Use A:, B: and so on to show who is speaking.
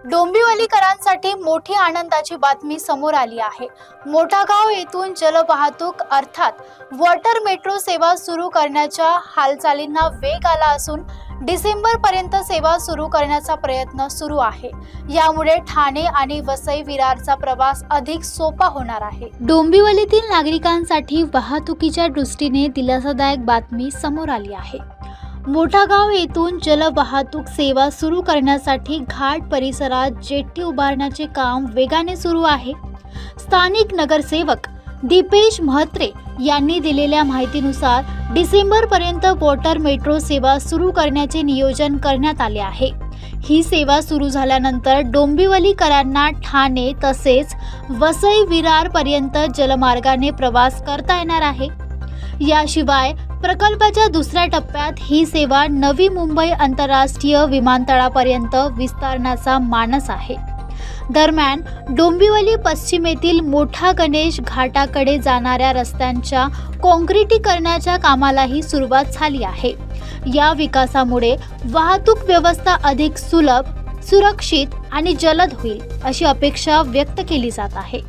A: डोंबिवलीकरांसाठी मोठी आनंदाची बातमी समोर आली आहे। मोठागाव येथून जलवाहतूक अर्थात वॉटर मेट्रो सेवा सुरू करण्याच्या हालचालींना वेग आला असून डिसेंबर पर्यंत सेवा सुरू करण्याचा प्रयत्न सुरू आहे। यामुळे ठाणे आणि वसई विरारचा प्रवास अधिक सोपा होणार आहे। डोंबिवलीतील नागरिकांसाठी वाहतुकीच्या दृष्टीने दिलासादायक बातमी समोर आली आहे। मोठागाव येथून जलवाहतूक सेवा सुरू करण्यासाठी घाट परिसरात जेट्टी उभारण्याचे काम वेगाने सुरू आहे। स्थानिक नगरसेवक दीपेश म्हात्रे यांनी दिलेल्या माहितीनुसार डिसेंबर पर्यंत वॉटर मेट्रो सेवा सुरू करण्याचे नियोजन करण्यात आले आहे। ही सेवा सुरू झाल्यानंतर डोंबिवलीकरांना ठाणे तसेच वसई विरार पर्यंत जलमार्गाने प्रवास करता येणार आहे। याशिवाय प्रकल्पाच्या दुसऱ्या टप्प्यात ही सेवा नवी मुंबई आंतरराष्ट्रीय विमानतळापर्यंत विस्तारण्याचा मानस आहे। दरम्यान डोंबिवली पश्चिमेतील मोठा गणेश घाटाकडे जाणाऱ्या रस्त्यांच्या काँक्रिटीकरणाच्या कामालाही सुरुवात झाली आहे। या विकासामुळे वाहतूक व्यवस्था अधिक सुलभ, सुरक्षित आणि जलद होईल अशी अपेक्षा व्यक्त केली जात आहे।